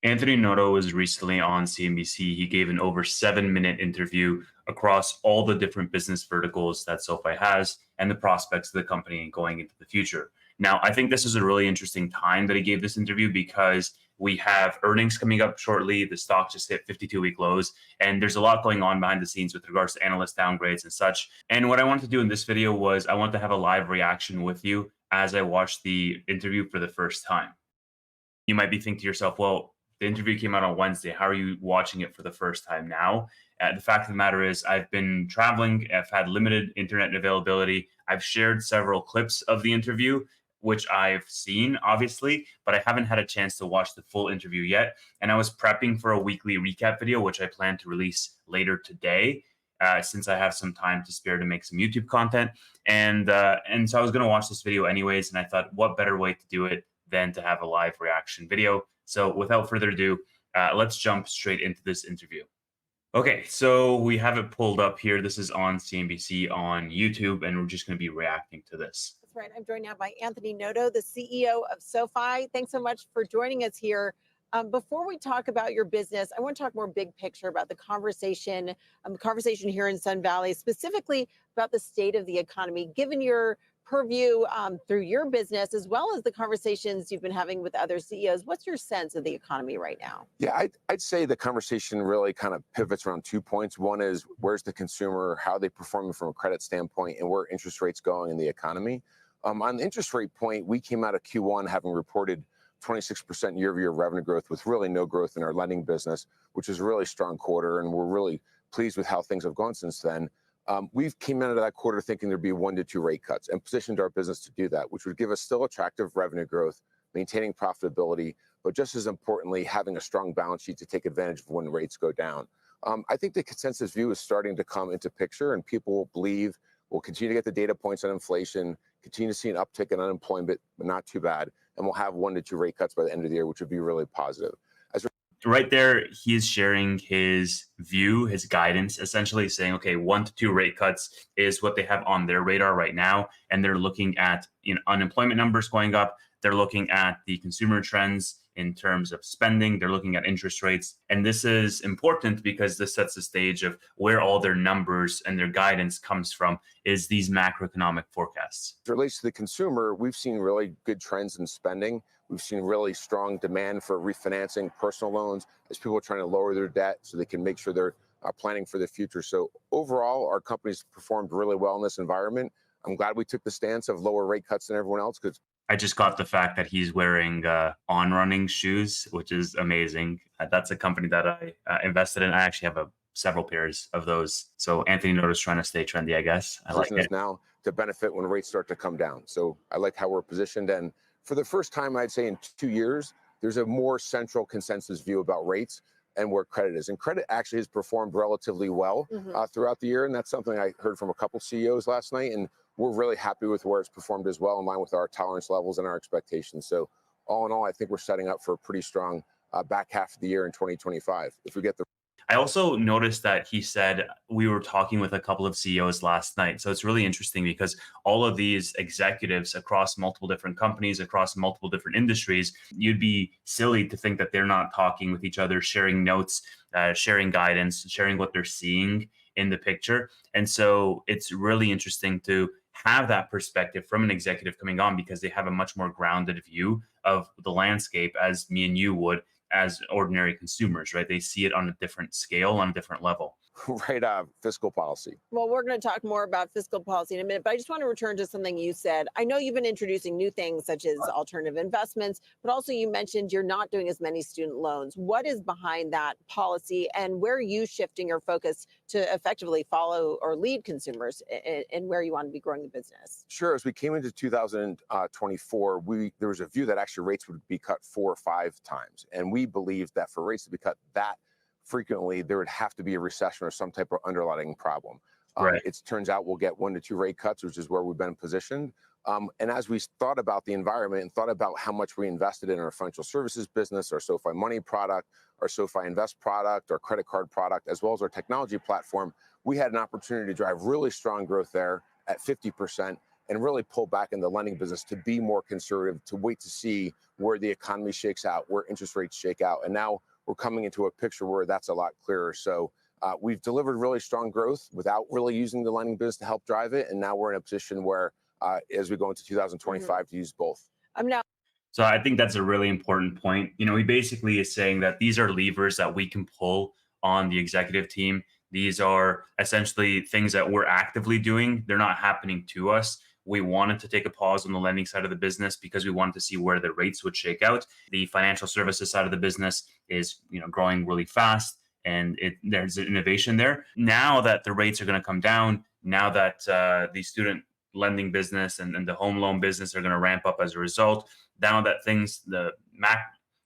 Anthony Noto was recently on CNBC. He gave an over 7 minute interview across all the different business verticals that SoFi has and the prospects of the company going into the future. Now, I think this is a really interesting time that he gave this interview because we have earnings coming up shortly. The stock just hit 52-week lows, and there's a lot going on behind the scenes with regards to analyst downgrades and such. And what I wanted to do in this video was I want to have a live reaction with you as I watched the interview for the first time. You might be thinking to yourself, well, the interview came out on Wednesday. How are you watching it for the first time now? The fact of the matter is, I've been traveling. I've had limited internet availability. I've shared several clips of the interview, which I've seen, obviously, but I haven't had a chance to watch the full interview yet. And I was prepping for a weekly recap video, which I plan to release later today. Since I have some time to spare to make some YouTube content, and so I was going to watch this video anyways, and I thought, what better way to do it than to have a live reaction video. So without further ado, let's jump straight into this interview. Okay, so we have it pulled up here. This is on CNBC on YouTube, and we're just going to be reacting to this. That's right. I'm joined now by Anthony Noto, the CEO of SoFi. Thanks so much for joining us here. Before we talk about your business, I want to talk more big picture about the conversation here in Sun Valley, specifically about the state of the economy, given your purview through your business, as well as the conversations you've been having with other CEOs. What's your sense of the economy right now? Yeah, I'd say the conversation really kind of pivots around 2 points. One is where's the consumer, how are they performing from a credit standpoint, and where interest rates going in the economy. On the interest rate point, we came out of Q1 having reported 26% year-over-year revenue growth with really no growth in our lending business, which is a really strong quarter, and we're really pleased with how things have gone since then. We've came out of that quarter thinking there'd be 1 to 2 rate cuts and positioned our business to do that, which would give us still attractive revenue growth, maintaining profitability, but just as importantly, having a strong balance sheet to take advantage of when rates go down. I think the consensus view is starting to come into picture, and people will believe we'll continue to get the data points on inflation, continue to see an uptick in unemployment, but not too bad, and we'll have 1 to 2 rate cuts by the end of the year, which would be really positive. Right there, he is sharing his view, his guidance, essentially saying, okay, 1 to 2 rate cuts is what they have on their radar right now. And they're looking at unemployment numbers going up. They're looking at the consumer trends in terms of spending. They're looking at interest rates. And this is important because this sets the stage of where all their numbers and their guidance comes from, is these macroeconomic forecasts. As it relates to the consumer, we've seen really good trends in spending. We've seen really strong demand for refinancing personal loans as people are trying to lower their debt so they can make sure they're planning for the future. So overall, our company's performed really well in this environment. I'm glad we took the stance of lower rate cuts than everyone else because I just got the fact that he's wearing on running shoes, which is amazing. That's a company that I invested in. I actually have several pairs of those. So Anthony Noto's trying to stay trendy, I guess. I like it. Now to benefit when rates start to come down. So I like how we're positioned. And for the first time, I'd say in 2 years, there's a more central consensus view about rates and where credit is. And credit actually has performed relatively well throughout the year. And that's something I heard from a couple CEOs last night. And we're really happy with where it's performed as well, in line with our tolerance levels and our expectations. So all in all, I think we're setting up for a pretty strong back half of the year in 2025 if we get the. I also noticed that he said we were talking with a couple of CEOs last night. So it's really interesting because all of these executives across multiple different companies, across multiple different industries, you'd be silly to think that they're not talking with each other, sharing notes, sharing guidance, sharing what they're seeing in the picture. And so it's really interesting to have that perspective from an executive coming on because they have a much more grounded view of the landscape as me and you would as ordinary consumers, right? They see it on a different scale, on a different level. Right, fiscal policy. Well, we're going to talk more about fiscal policy in a minute, but I just want to return to something you said. I know you've been introducing new things such as alternative investments, but also you mentioned you're not doing as many student loans. What is behind that policy, and where are you shifting your focus to effectively follow or lead consumers and where you want to be growing the business? Sure. As we came into 2024, there was a view that actually rates would be cut 4 or 5 times. And we believed that for rates to be cut that frequently, there would have to be a recession or some type of underlying problem. Right. It turns out we'll get 1 to 2 rate cuts, which is where we've been positioned. And as we thought about the environment and thought about how much we invested in our financial services business, our SoFi Money product, our SoFi Invest product, our credit card product, as well as our technology platform, we had an opportunity to drive really strong growth there at 50% and really pull back in the lending business to be more conservative, to wait to see where the economy shakes out, where interest rates shake out. And now we're coming into a picture where that's a lot clearer. So we've delivered really strong growth without really using the lending business to help drive it. And now we're in a position where, as we go into 2025, to use both. Now, So I think that's a really important point. He basically is saying that these are levers that we can pull on the executive team. These are essentially things that we're actively doing. They're not happening to us. We wanted to take a pause on the lending side of the business because we wanted to see where the rates would shake out. The financial services side of the business is, growing really fast, and there's an innovation there. Now that the rates are going to come down, now that the student lending business and the home loan business are going to ramp up as a result, now that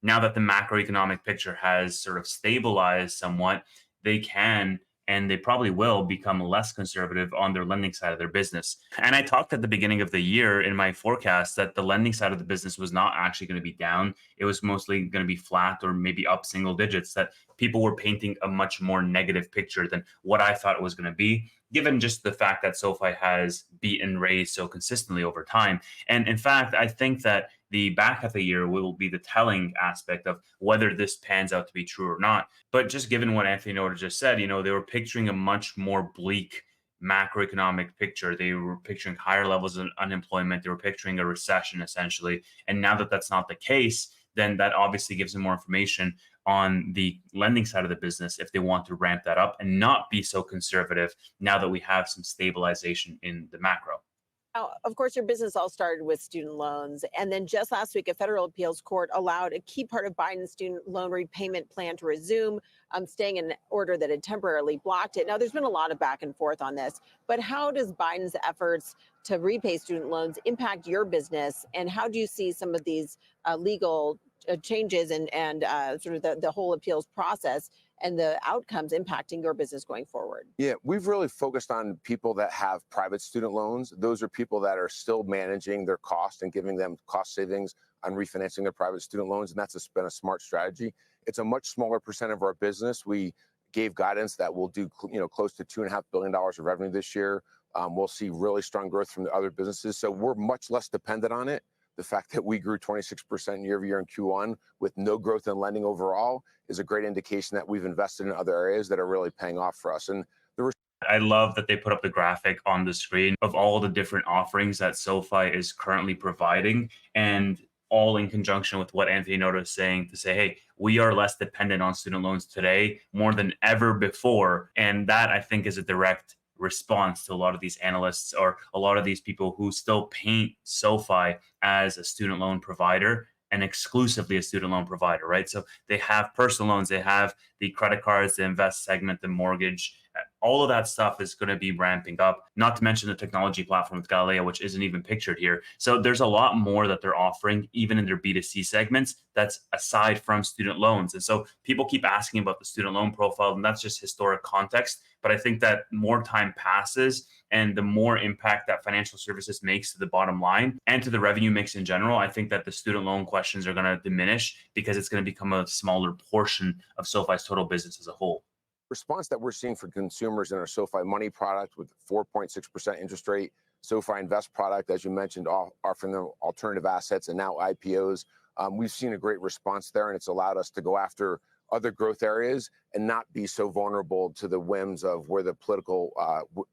now that the macroeconomic picture has sort of stabilized somewhat, they can and they probably will become less conservative on their lending side of their business. And I talked at the beginning of the year in my forecast that the lending side of the business was not actually going to be down. It was mostly going to be flat or maybe up single digits, that people were painting a much more negative picture than what I thought it was going to be, given just the fact that SoFi has beat and raised so consistently over time. And in fact, I think that the back half of the year will be the telling aspect of whether this pans out to be true or not. But just given what Anthony Noto just said, they were picturing a much more bleak macroeconomic picture. They were picturing higher levels of unemployment. They were picturing a recession, essentially. And now that that's not the case, then that obviously gives them more information on the lending side of the business if they want to ramp that up and not be so conservative now that we have some stabilization in the macro. now, of course, your business all started with student loans. And then just last week, a federal appeals court allowed a key part of Biden's student loan repayment plan to resume, staying in order that had temporarily blocked it. Now, there's been a lot of back and forth on this, but how does Biden's efforts to repay student loans impact your business? And how do you see some of these legal changes and sort of the whole appeals process and the outcomes impacting your business going forward? Yeah, we've really focused on people that have private student loans. Those are people that are still managing their cost and giving them cost savings on refinancing their private student loans. And that's been a smart strategy. It's a much smaller percent of our business. We gave guidance that we'll do close to $2.5 billion of revenue this year. We'll see really strong growth from the other businesses. So we're much less dependent on it. The fact that we grew 26% year over year in Q1 with no growth in lending overall is a great indication that we've invested in other areas that are really paying off for us. And I love that they put up the graphic on the screen of all the different offerings that SoFi is currently providing, and all in conjunction with what Anthony Noto is saying to say, hey, we are less dependent on student loans today more than ever before. And that, I think, is a direct response to a lot of these analysts or a lot of these people who still paint SoFi as a student loan provider and exclusively a student loan provider, right? So they have personal loans, they have the credit cards, the invest segment, the mortgage. All of that stuff is going to be ramping up, not to mention the technology platform with Galileo, which isn't even pictured here. So there's a lot more that they're offering, even in their B2C segments, that's aside from student loans. And so people keep asking about the student loan profile, and that's just historic context. But I think that more time passes and the more impact that financial services makes to the bottom line and to the revenue mix in general, I think that the student loan questions are going to diminish because it's going to become a smaller portion of SoFi's total business as a whole. Response that we're seeing for consumers in our SoFi Money product with 4.6% interest rate, SoFi Invest product, as you mentioned, offering them alternative assets and now IPOs. We've seen a great response there, and it's allowed us to go after other growth areas and not be so vulnerable to the whims of where the political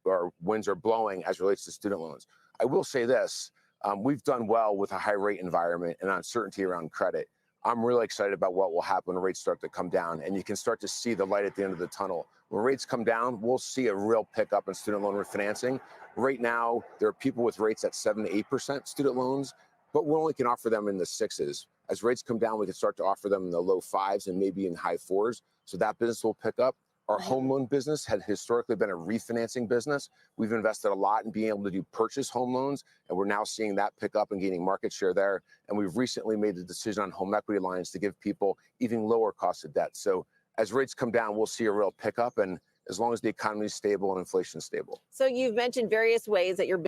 or winds are blowing as relates to student loans. I will say this, we've done well with a high rate environment and uncertainty around credit. I'm really excited about what will happen when rates start to come down, and you can start to see the light at the end of the tunnel. When rates come down, we'll see a real pickup in student loan refinancing. Right now, there are people with rates at 7 to 8% student loans, but we only can offer them in the sixes. As rates come down, we can start to offer them in the low fives and maybe in high fours. So that business will pick up. Our home loan business had historically been a refinancing business. We've invested a lot in being able to do purchase home loans, and we're now seeing that pick up and gaining market share there. And we've recently made the decision on home equity lines to give people even lower cost of debt. So as rates come down, we'll see a real pickup, and as long as the economy is stable and inflation is stable. So you've mentioned various ways that you're.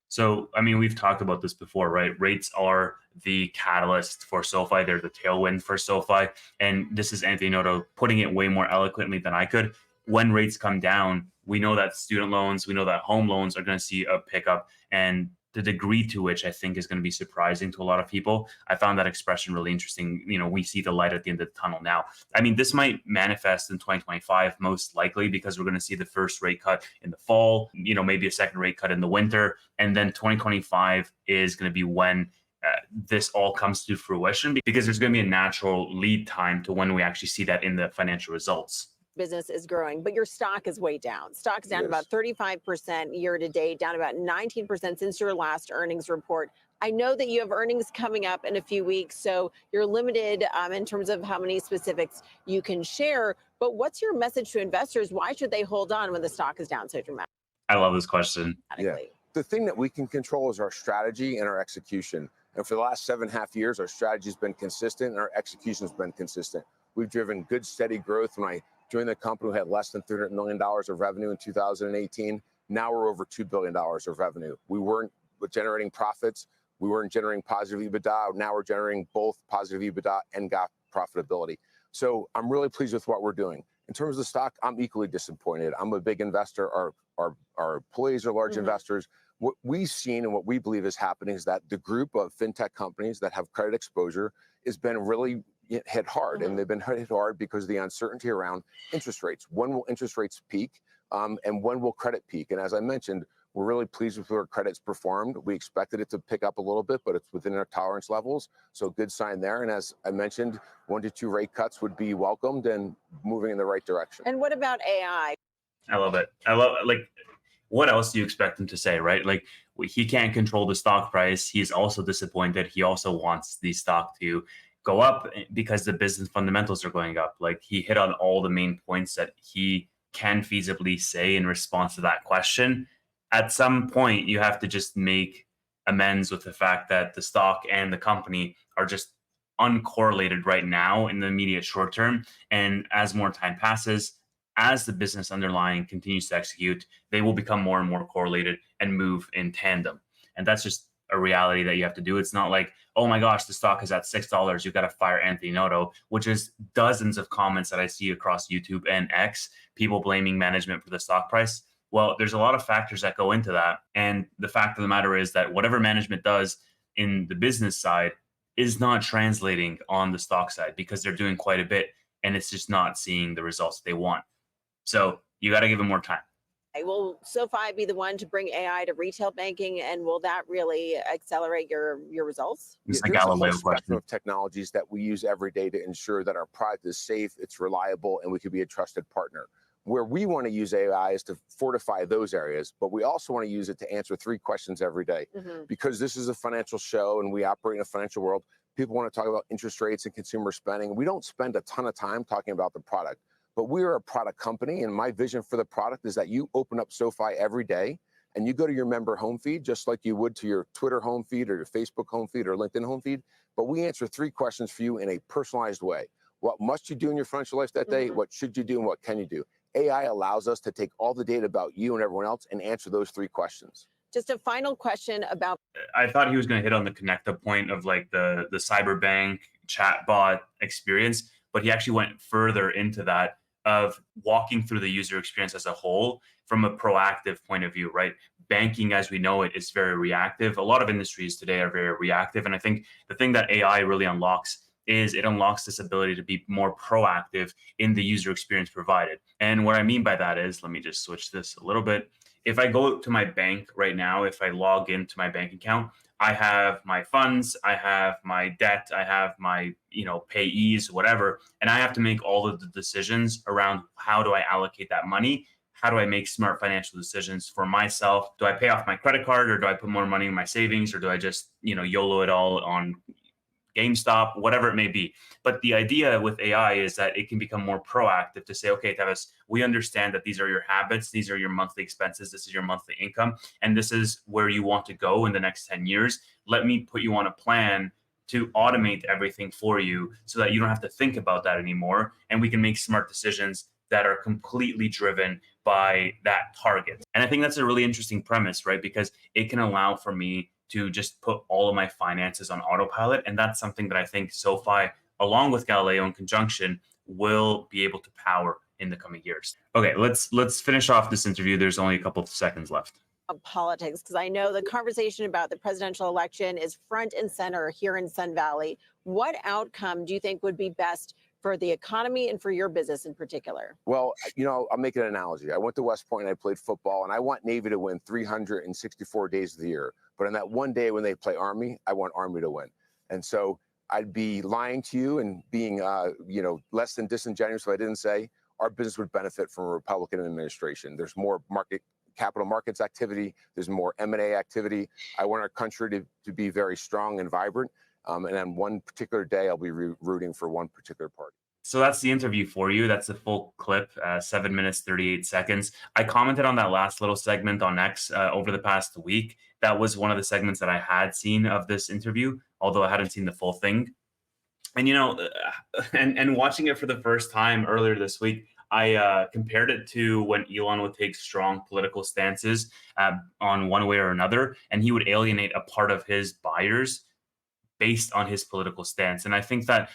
So, I mean, we've talked about this before, right? Rates are the catalyst for SoFi. They're the tailwind for SoFi. And this is Anthony Noto putting it way more eloquently than I could. When rates come down, we know that student loans, we know that home loans are going to see a pickup. And the degree to which I think is going to be surprising to a lot of people. I found that expression really interesting. We see the light at the end of the tunnel now. I mean, this might manifest in 2025 most likely because we're going to see the first rate cut in the fall, maybe a second rate cut in the winter. And then 2025 is going to be when this all comes to fruition, because there's going to be a natural lead time to when we actually see that in the financial results. Business is growing, but your stock is way down. Stock's down about 35% year to date, down about 19% since your last earnings report. I know that you have earnings coming up in a few weeks, so you're limited in terms of how many specifics you can share. But what's your message to investors? Why should they hold on when the stock is down so dramatically? I love this question. Yeah. The thing that we can control is our strategy and our execution. And for the last 7.5 years, our strategy has been consistent and our execution has been consistent. We've driven good, steady growth. When I joined the company, we had less than $300 million of revenue in 2018. Now we're over $2 billion of revenue. We weren't generating profits. We weren't generating positive EBITDA. Now we're generating both positive EBITDA and GAAP profitability. So I'm really pleased with what we're doing. In terms of the stock, I'm equally disappointed. I'm a big investor. Our employees are large investors. What we've seen and what we believe is happening is that the group of fintech companies that have credit exposure has been really hit hard. And they've been hit hard because of the uncertainty around interest rates. When will interest rates peak? And when will credit peak? And as I mentioned, we're really pleased with where credit's performed. We expected it to pick up a little bit, but it's within our tolerance levels. So good sign there. And as I mentioned, 1 to 2 rate cuts would be welcomed and moving in the right direction. And what about AI? I love it. What else do you expect him to say, right? He can't control the stock price. He's also disappointed. He also wants the stock to go up because the business fundamentals are going up. He hit on all the main points that he can feasibly say in response to that question. At some point, you have to just make amends with the fact that the stock and the company are just uncorrelated right now in the immediate short term. And as more time passes, as the business underlying continues to execute, they will become more and more correlated and move in tandem. And that's just a reality that you have to do. It's not like, oh my gosh, the stock is at $6. You've got to fire Anthony Noto, which is dozens of comments that I see across YouTube and X, people blaming management for the stock price. Well, there's a lot of factors that go into that. And the fact of the matter is that whatever management does in the business side is not translating on the stock side because they're doing quite a bit and it's just not seeing the results they want. So you got to give them more time. Will SoFi be the one to bring AI to retail banking, and will that really accelerate your results? It's There's a whole spectrum of technologies that we use every day to ensure that our product is safe, it's reliable, and we can be a trusted partner. Where we want to use AI is to fortify those areas, but we also want to use it to answer 3 questions every day. Because this is a financial show and we operate in a financial world, people want to talk about interest rates and consumer spending. We don't spend a ton of time talking about the product. But we are a product company, and my vision for the product is that you open up SoFi every day and you go to your member home feed, just like you would to your Twitter home feed or your Facebook home feed or LinkedIn home feed. But we answer 3 questions for you in a personalized way. What must you do in your financial life that day? What should you do and what can you do? AI allows us to take all the data about you and everyone else and answer those 3 questions. Just a final question about... I thought he was going to hit on the connecta point of the cyberbank chatbot experience, but he actually went further into that of walking through the user experience as a whole from a proactive point of view, right? Banking as we know it is very reactive. A lot of industries today are very reactive. And I think the thing that AI really unlocks is it unlocks this ability to be more proactive in the user experience provided. And what I mean by that is, let me just switch this a little bit. If I go to my bank right now, if I log into my bank account, I have my funds, I have my debt, I have my, payees, whatever, and I have to make all of the decisions around how do I allocate that money? How do I make smart financial decisions for myself? Do I pay off my credit card or do I put more money in my savings or do I just, YOLO it all on GameStop, whatever it may be. But the idea with AI is that it can become more proactive to say, okay, Tevis, we understand that these are your habits, these are your monthly expenses, this is your monthly income, and this is where you want to go in the next 10 years. Let me put you on a plan to automate everything for you so that you don't have to think about that anymore. And we can make smart decisions that are completely driven by that target. And I think that's a really interesting premise, right? Because it can allow for me to just put all of my finances on autopilot. And that's something that I think SoFi, along with Galileo in conjunction, will be able to power in the coming years. Okay, let's finish off this interview. There's only a couple of seconds left. politics, because I know the conversation about the presidential election is front and center here in Sun Valley. What outcome do you think would be best for the economy and for your business in particular? Well, I'll make an analogy. I went to West Point and I played football, and I want Navy to win 364 days of the year. But on that one day when they play Army, I want Army to win. And so I'd be lying to you and being, less than disingenuous if I didn't say our business would benefit from a Republican administration. There's more capital markets activity. There's more M&A activity. I want our country to be very strong and vibrant. And on one particular day, I'll be rooting for one particular party. So that's the interview for you. That's the full clip, 7 minutes, 38 seconds. I commented on that last little segment on X over the past week. That was one of the segments that I had seen of this interview, although I hadn't seen the full thing. And, and watching it for the first time earlier this week, I compared it to when Elon would take strong political stances on one way or another, and he would alienate a part of his buyers based on his political stance. And I think that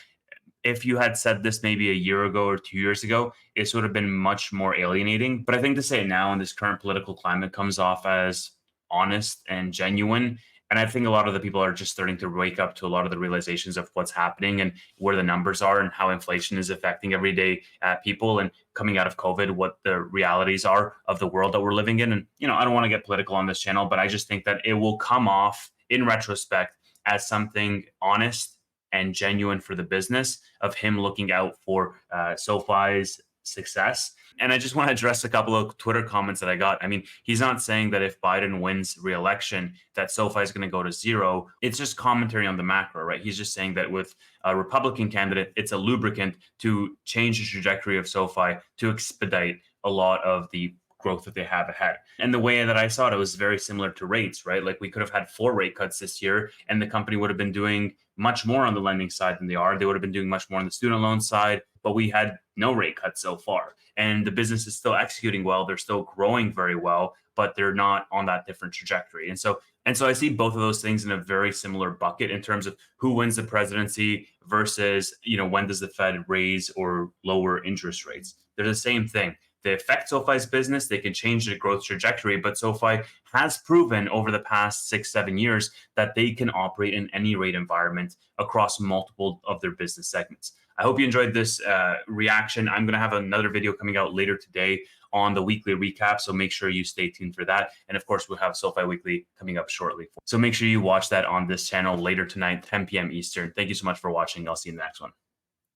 if you had said this maybe a year ago or 2 years ago, it would have been much more alienating. But I think to say it now in this current political climate comes off as honest and genuine. And I think a lot of the people are just starting to wake up to a lot of the realizations of what's happening and where the numbers are and how inflation is affecting everyday people, and coming out of COVID, what the realities are of the world that we're living in. And, I don't want to get political on this channel, but I just think that it will come off in retrospect as something honest and genuine for the business of him looking out for SoFi's success. And I just want to address a couple of Twitter comments that I got. I mean, he's not saying that if Biden wins re-election, that SoFi is going to go to zero. It's just commentary on the macro, right? He's just saying that with a Republican candidate, it's a lubricant to change the trajectory of SoFi to expedite a lot of the growth that they have ahead. And the way that I saw it, it was very similar to rates, right? Like we could have had 4 rate cuts this year, and the company would have been doing much more on the lending side than they are. They would have been doing much more on the student loan side, but we had no rate cuts so far. And the business is still executing well. They're still growing very well, but they're not on that different trajectory. And so I see both of those things in a very similar bucket in terms of who wins the presidency versus, when does the Fed raise or lower interest rates? They're the same thing. They affect SoFi's business. They can change the growth trajectory, but SoFi has proven over the past 6-7 years that they can operate in any rate environment across multiple of their business segments. I hope you enjoyed this reaction. I'm going to have another video coming out later today on the weekly recap, so make sure you stay tuned for that. And of course, we'll have SoFi Weekly coming up shortly. So make sure you watch that on this channel later tonight, 10 p.m. Eastern. Thank you so much for watching. I'll see you in the next one.